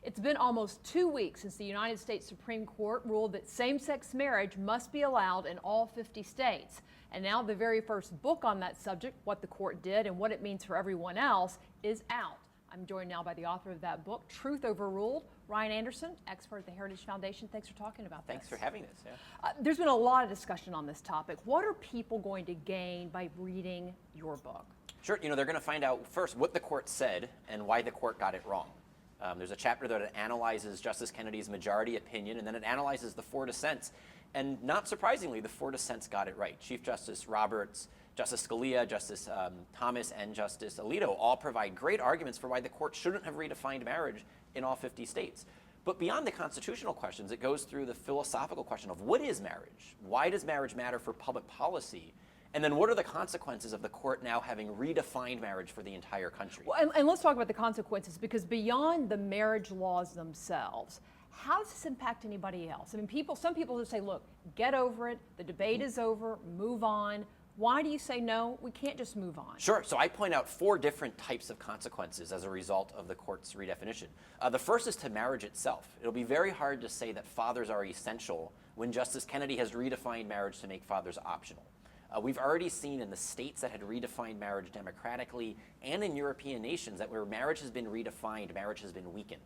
It's been almost 2 weeks since the United States Supreme Court ruled that same-sex marriage must be allowed in all 50 states. And now the very first book on that subject, What the Court Did and What It Means for Everyone Else, is out. I'm joined now by the author of that book, Truth Overruled, Ryan Anderson, expert at the Heritage Foundation. Thanks for talking about this. Thanks for having this. Yeah. There's been a lot of discussion on this topic. What are people going to gain by reading your book? Sure, they're going to find out first what the court said and why the court got it wrong. There's a chapter that analyzes Justice Kennedy's majority opinion, and then it analyzes the 4 dissents. And not surprisingly, the 4 dissents got it right. Chief Justice Roberts, Justice Scalia, Justice Thomas, and Justice Alito all provide great arguments for why the court shouldn't have redefined marriage in all 50 states. But beyond the constitutional questions, it goes through the philosophical question of what is marriage? Why does marriage matter for public policy? And then what are the consequences of the court now having redefined marriage for the entire country? Well, and let's talk about the consequences, because beyond the marriage laws themselves, how does this impact anybody else? I mean, some people just say, look, get over it, the debate is over, move on. Why do you say, no, we can't just move on? Sure. So I point out 4 different types of consequences as a result of the court's redefinition. The first is to marriage itself. It'll be very hard to say that fathers are essential when Justice Kennedy has redefined marriage to make fathers optional. We've already seen in the states that had redefined marriage democratically and in European nations that where marriage has been redefined, marriage has been weakened.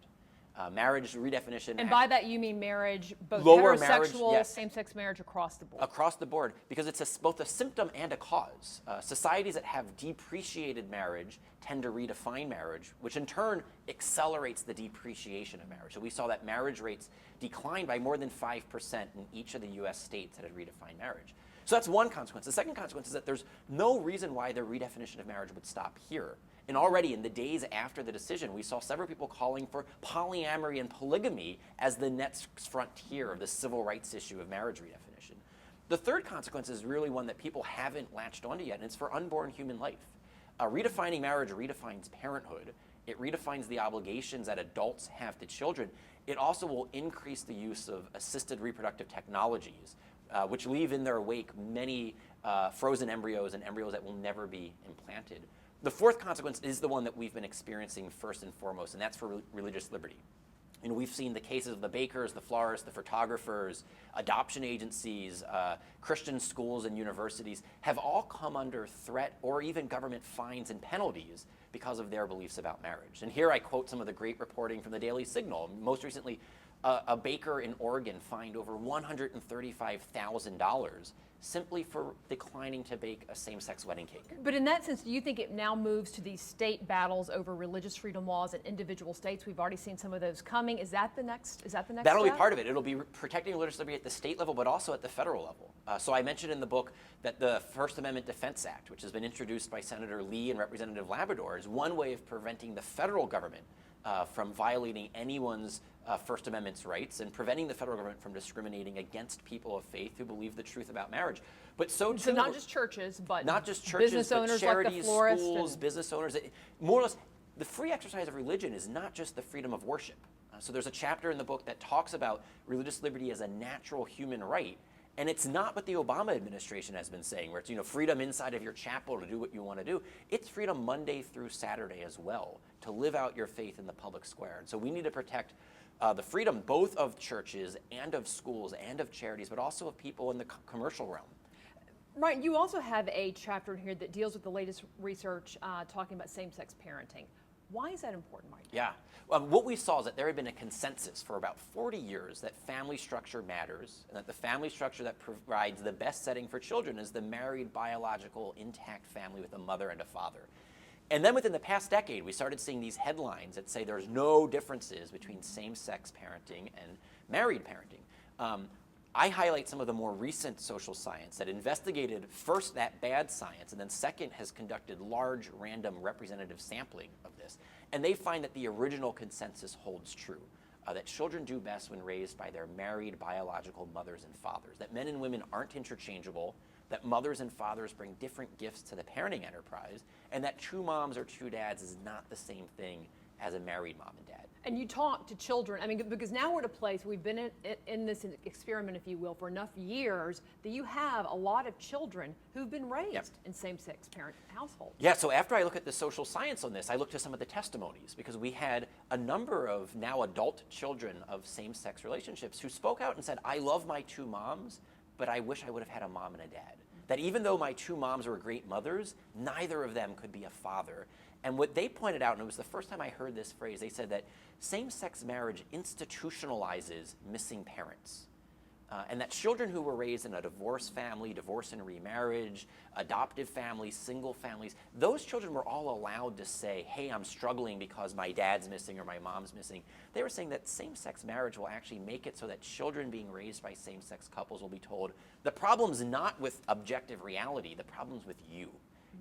Marriage redefinition. And by that you mean marriage, both lower heterosexual, marriage, yes. Same-sex marriage across the board? Across the board, because it's both a symptom and a cause. Societies that have depreciated marriage tend to redefine marriage, which in turn accelerates the depreciation of marriage. So we saw that marriage rates declined by more than 5% in each of the U.S. states that had redefined marriage. So that's one consequence. The second consequence is that there's no reason why the redefinition of marriage would stop here. And already in the days after the decision, we saw several people calling for polyamory and polygamy as the next frontier of the civil rights issue of marriage redefinition. The third consequence is really one that people haven't latched onto yet, and it's for unborn human life. Redefining marriage redefines parenthood. It redefines the obligations that adults have to children. It also will increase the use of assisted reproductive technologies, which leave in their wake many frozen embryos and embryos that will never be implanted. The fourth consequence is the one that we've been experiencing first and foremost, and that's for religious liberty. We've seen the cases of the bakers, the florists, the photographers, adoption agencies, Christian schools and universities have all come under threat or even government fines and penalties because of their beliefs about marriage. And here I quote some of the great reporting from the Daily Signal. Most recently, a baker in Oregon fined over $135,000 simply for declining to bake a same-sex wedding cake. But in that sense, do you think it now moves to these state battles over religious freedom laws in individual states? We've already seen some of those coming. Is that the next That'll step? be part of it. It'll be protecting religious liberty at the state level, but also at the federal level. So I mentioned in the book that the First Amendment Defense Act, which has been introduced by Senator Lee and Representative Labrador, is one way of preventing the federal government from violating anyone's First Amendment's rights and preventing the federal government from discriminating against people of faith who believe the truth about marriage. But so too, not just churches, but business owners, charities, like the florist, schools, business owners. More or less, the free exercise of religion is not just the freedom of worship. So there's a chapter in the book that talks about religious liberty as a natural human right. And it's not what the Obama administration has been saying, where it's freedom inside of your chapel to do what you want to do. It's freedom Monday through Saturday as well, to live out your faith in the public square. And so we need to protect the freedom both of churches and of schools and of charities, but also of people in the commercial realm. Right. You also have a chapter in here that deals with the latest research talking about same-sex parenting. Why is that important, Mike? Yeah. What we saw is that there had been a consensus for about 40 years that family structure matters, and that the family structure that provides the best setting for children is the married, biological, intact family with a mother and a father. And then within the past decade, we started seeing these headlines that say there's no differences between same-sex parenting and married parenting. I highlight some of the more recent social science that investigated first that bad science, and then second has conducted large random representative sampling of this. And they find that the original consensus holds true, that children do best when raised by their married biological mothers and fathers, that men and women aren't interchangeable, that mothers and fathers bring different gifts to the parenting enterprise, and that two moms or two dads is not the same thing as a married mom and dad. And you talk to children, I mean, because now we're at a place, we've been in this experiment, if you will, for enough years that you have a lot of children who've been raised in same-sex parent households. Yeah, so after I look at the social science on this, I looked at some of the testimonies, because we had a number of now adult children of same-sex relationships who spoke out and said, I love my two moms, but I wish I would have had a mom and a dad. That even though my two moms were great mothers, neither of them could be a father. And what they pointed out, and it was the first time I heard this phrase, they said that same-sex marriage institutionalizes missing parents. And that children who were raised in a divorced family, divorce and remarriage, adoptive families, single families, those children were all allowed to say, hey, I'm struggling because my dad's missing or my mom's missing. They were saying that same-sex marriage will actually make it so that children being raised by same-sex couples will be told, the problem's not with objective reality, the problem's with you.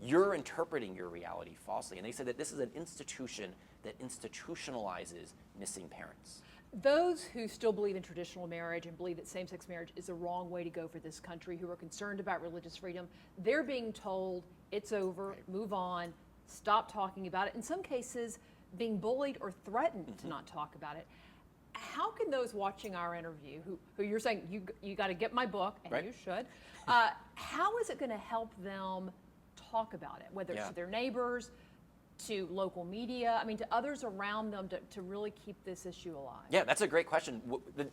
You're interpreting your reality falsely. And they said that this is an institution that institutionalizes missing parents. Those who still believe in traditional marriage and believe that same-sex marriage is the wrong way to go for this country, who are concerned about religious freedom, they're being told it's over, move on, stop talking about it. In some cases, being bullied or threatened to not talk about it. How can those watching our interview, who you're saying, you got to get my book, and you should, how is it going to help them talk about it, whether it's to their neighbors, to local media, I mean, to others around them, to really keep this issue alive? Yeah, that's a great question.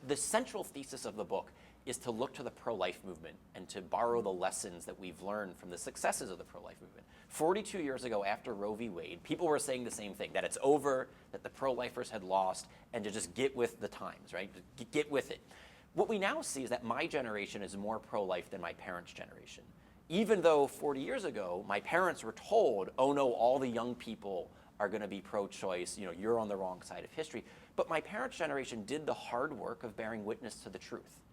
The central thesis of the book is to look to the pro-life movement and to borrow the lessons that we've learned from the successes of the pro-life movement. 42 years ago, after Roe v. Wade, people were saying the same thing, that it's over, that the pro-lifers had lost, and to just get with the times, right? Get with it. What we now see is that my generation is more pro-life than my parents' generation. Even though 40 years ago, my parents were told, oh no, all the young people are going to be pro-choice, you're on the wrong side of history. But my parents' generation did the hard work of bearing witness to the truth.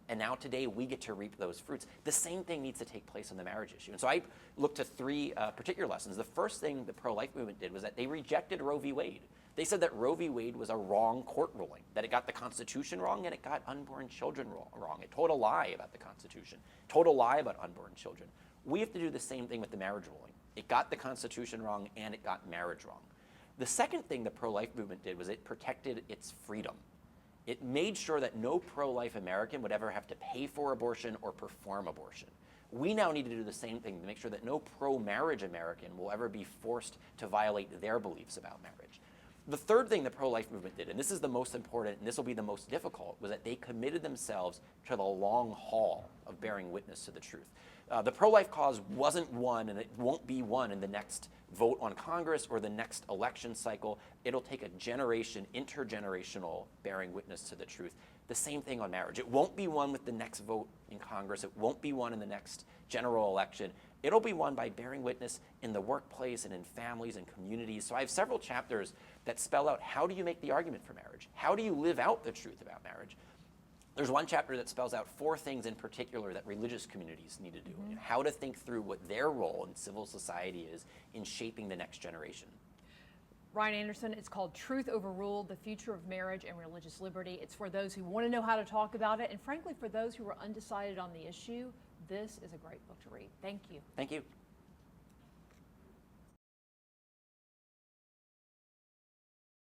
And now today, we get to reap those fruits. The same thing needs to take place on the marriage issue. And so I looked to three particular lessons. The first thing the pro-life movement did was that they rejected Roe v. Wade. They said that Roe v. Wade was a wrong court ruling, that it got the Constitution wrong and it got unborn children wrong. It told a lie about the Constitution, told a lie about unborn children. We have to do the same thing with the marriage ruling. It got the Constitution wrong and it got marriage wrong. The second thing the pro-life movement did was it protected its freedom. It made sure that no pro-life American would ever have to pay for abortion or perform abortion. We now need to do the same thing to make sure that no pro-marriage American will ever be forced to violate their beliefs about marriage. The third thing the pro-life movement did, and this is the most important and this will be the most difficult, was that they committed themselves to the long haul of bearing witness to the truth. The pro-life cause wasn't won, and it won't be won in the next vote on Congress or the next election cycle. It'll take a generation, intergenerational bearing witness to the truth. The same thing on marriage. It won't be won with the next vote in Congress. It won't be won in the next general election. It'll be won by bearing witness in the workplace and in families and communities. So I have several chapters that spell out, how do you make the argument for marriage? How do you live out the truth about marriage? There's one chapter that spells out 4 things in particular that religious communities need to do, and how to think through what their role in civil society is in shaping the next generation. Ryan Anderson, it's called Truth Overruled, The Future of Marriage and Religious Liberty. It's for those who want to know how to talk about it, and frankly, for those who are undecided on the issue, this is a great book to read. Thank you. Thank you.